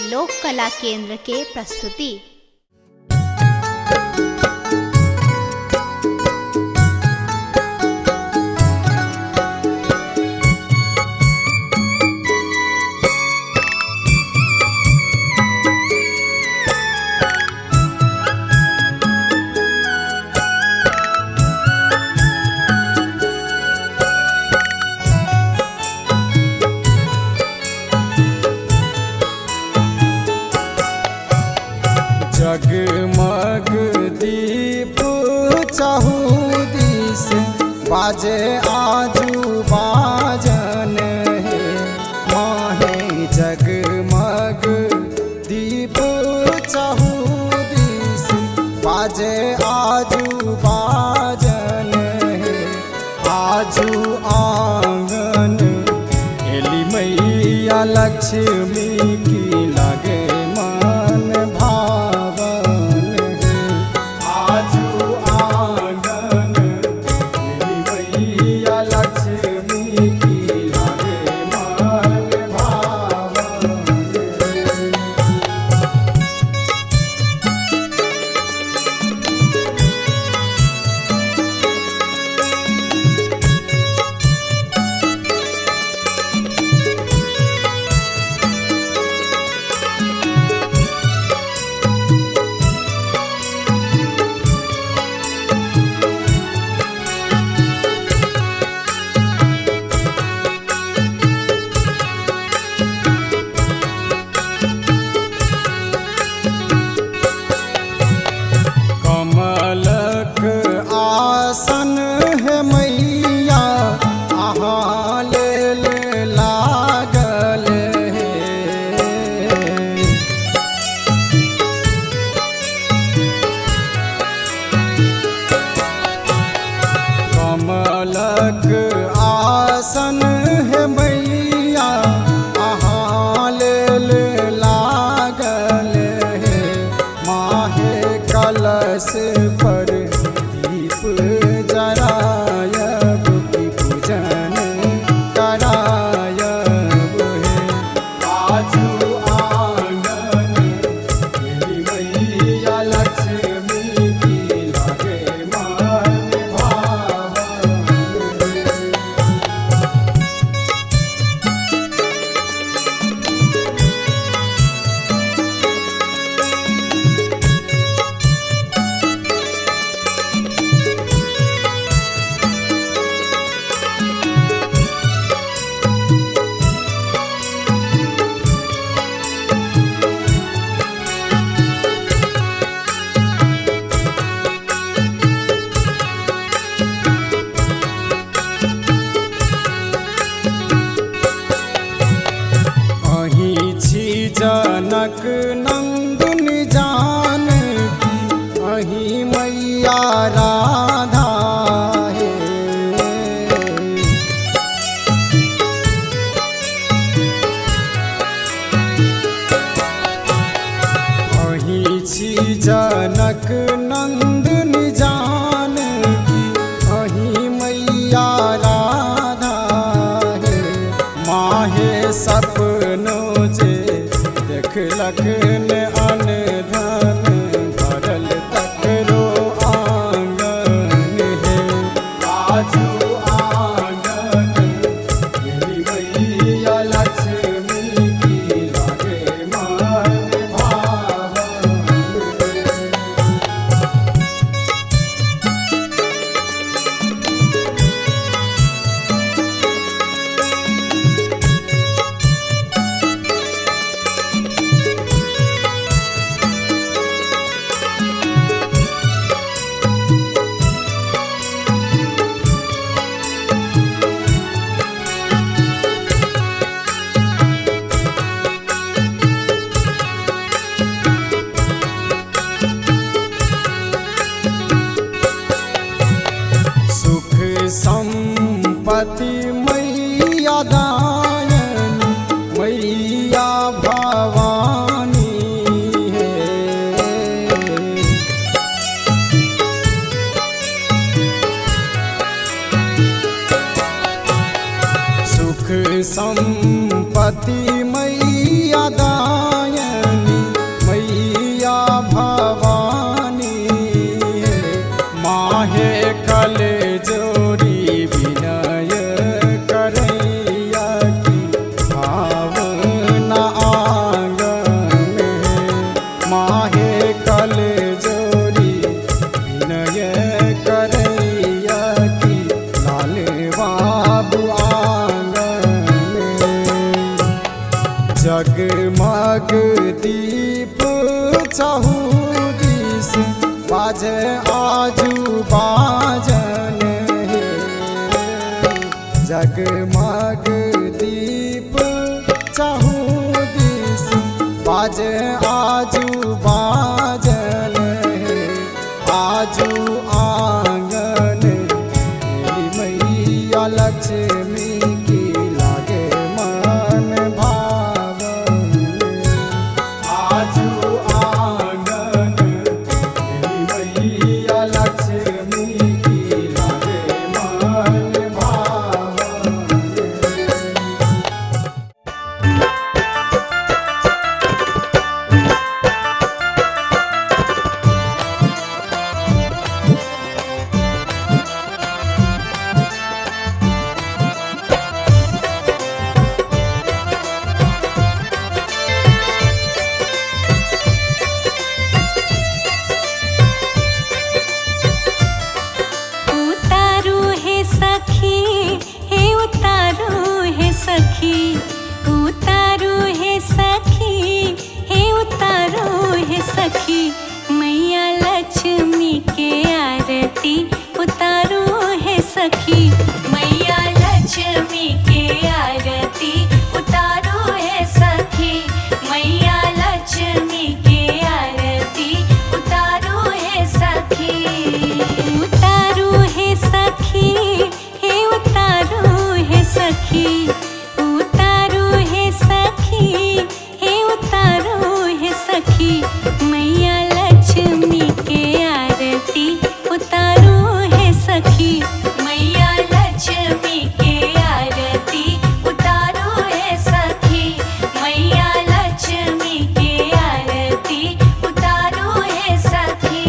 लोक कला केंद्र के प्रस्तुति। जगमग दीप चहुदिस बाजे आजू बाजन है माहे। जगमग दीप चहुदिस बाजे आजू बाजन है। आजू आंगन एली मैया लक्ष्मी की लगे मन भावन है। आजू आंगन एली मैया लक्ष्मी की लगे मन भावन है। कमलक आसन है मैया अहाँ लेल लागल है। कमलक आसन है मैया अहाँ लेल लागल है। माहे कलश पर दीप जरायब की पूजन करायब है। आजू आंगन एली मैया लक्ष्मी की लगे मन भावन है। अहीं छी जनक नंदन जानकी अहीं मैया राधा है। अहीं छी जनक नंदन जानकी अहीं मैया राधा है। माहे सपनों जे देखलक ने अन धन भरल तकरो आंगन है। आजू आंगन एली मैया लक्ष्मी की लगे मन भावन है। जगमग दीप चहु दिस बाजे आजू बाजन हे। जगमग दीप चहु दिस बाजे आजू बाजन हे। आजू आंगन मैया लक्ष्मी की लागे मन भावन। आजू आंगन मैया लक्ष्मी की लागे मन भावन। उतारू है सखी, हे उतारू है सखी, उतारू है सखी, हे उतारू है सखी। मैया लक्ष्मी के आरती उतारू है सखी। मैया लक्ष्मी के आरती उतारू है सखी। मैया लक्ष्मी के आरती उतारू है सखी। उतारू है सखी, हे उतारू है सखी, उतारू है सखी, हे उतारू है सखी। मैया लक्ष्मी के आरती उतारू है सखी। मैया लक्ष्मी के आरती उतारू है सखी। मैया लक्ष्मी के आरती उतारू है सखी।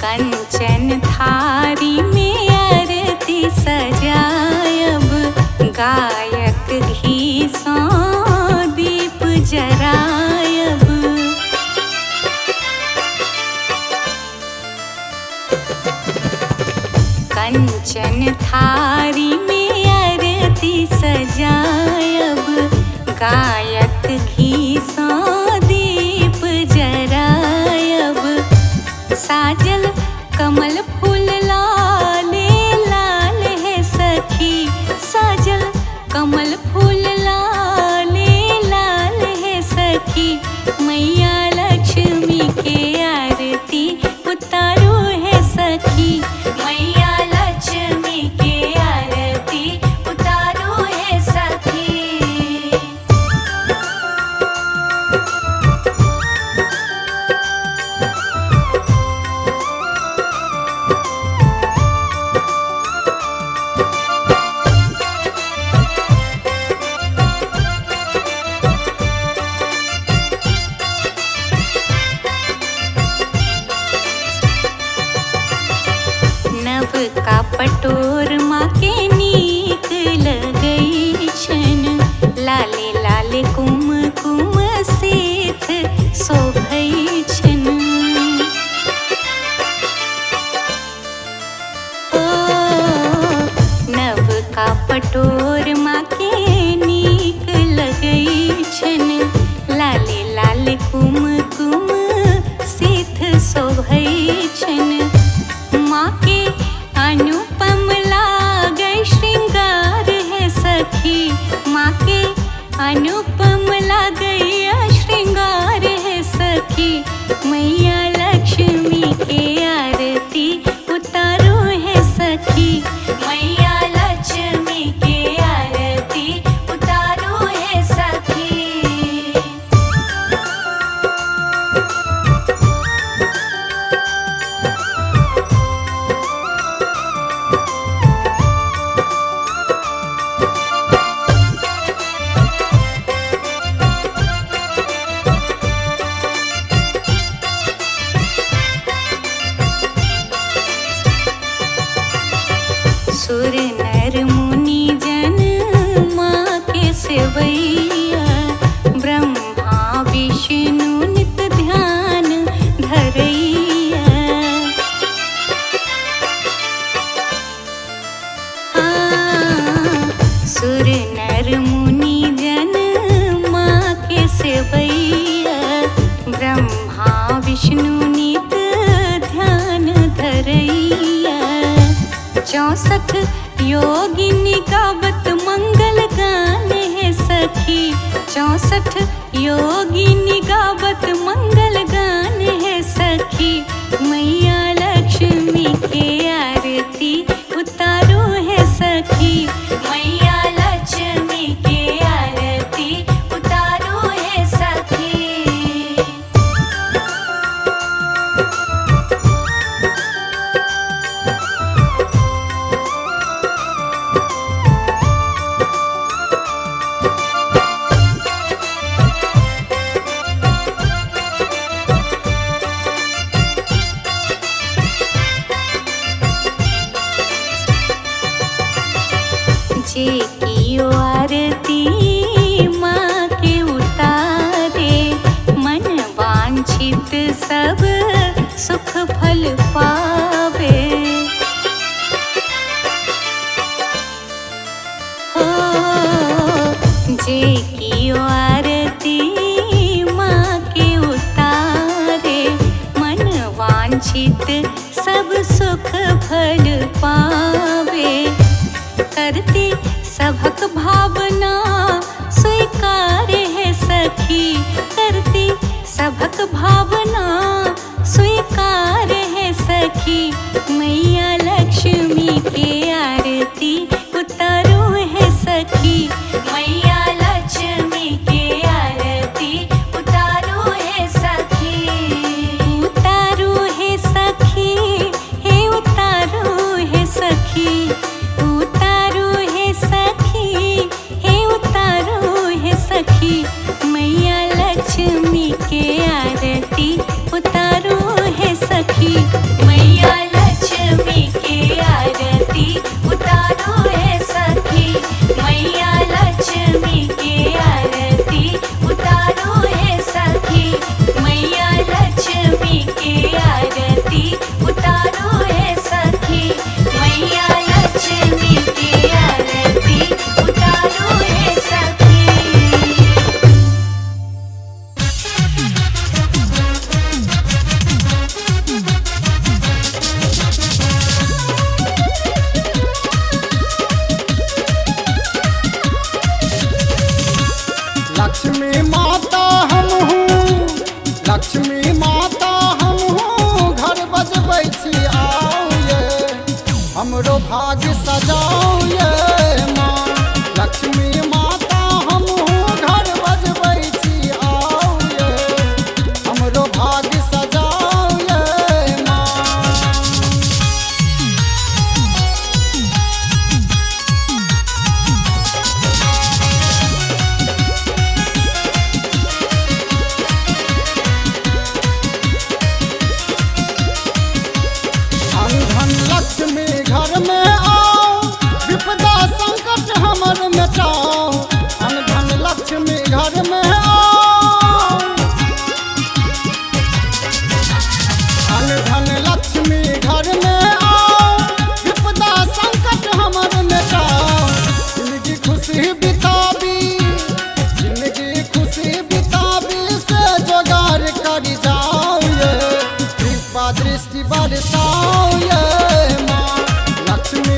कंचन थारी में आरती सजायब, गायक घी सौ दीप जरायब। कंचन थारी में आरती सजायब, गायक घी सौ दीप जरायब। साजल कमल फूल लाले लाल है सखी। साजल कमल फूल लाले लाल है सखी। मैया लक्ष्मी के आरती उतारू है सखी। मैया लक्ष्मी के आरती उतारू है सखी। नव का पटोर माँ के नीक लगई छन। लाले लाले कुमकुम सेथ शोभई छन। ओ नव का पटोर माँ के नीक लगई छन। लाले लाले कुमकुम सेथ शोभई छन। माँ के अनुपम लागे श्रृंगार है सखी। माँ के अनुपम लागे श्रृंगार है सखी। मैया लक्ष्मी के आरती उतारू है सखी। मैया लक्ष्मी के सुर नर मुनि जन माँ के सेवैया, ब्रह्मा विष्णु नित ध्यान धरैया। सुर नर मुनि जन माँ के सेवैया, ब्रह्मा विष्णु नित ध्यान धरैया। 64 योगिनी गावत मंगल गान है सखी, 64 योगिनी गावत मंगल गान है सखी। मैया लक्ष्मी के आरती उतारो है सखी, मैया लक्ष्मी के आरती उतारो है सखी। जे कियो आरती माँ के उतारे, मन वांछित सब सुख फल पावे। हो जे कियो आरती माँ के उतारे, मन वांछित सब सुख फल पावे। करते सबक भावना स्वीकार है सखी, करते सबक भावना स्वीकार है सखी। मैया लक्ष्मी के आरती उतारो है सखी, मैया लक्ष्मी के आरती उतारो है सखी। उतारो है सखी, हे उतारो है सखी, उतारो है सखी, हे उतारो है सखी। मैया लक्ष्मी के आरती उतारो है सखी, मैया लक्ष्मी के आरती उतारो है सखी, मैया लक्ष्मी के आरती उतारो है सखी, मैया लक्ष्मी के आरती उतारो है सखी, मैया लक्ष्मी के आरती उतारो है सखी। लक्ष्मी माता हम हूँ, लक्ष्मी माता हम हूँ, घर बजबै छी आओ ये, हमरो भाग्य सजाओ ये माँ। लक्ष्मी माता हम हूँ, घर बजबै छी आओ ये, हमरो भाग्य सजाओ ये माँ। धन लक्ष्मी घर में आओ, विपदा संकट हमर मिटाओ। धन लक्ष्मी घर में आओ, धन लक्ष्मी घर में आओ, विपदा संकट हमर मिटाओ। जिंदगी खुशी बिताबी, जिंदगी खुशी बिताबी से जोगार कर जाओ ये, कृपा दृष्टि बरसाओ ये माँ। लक्ष्मी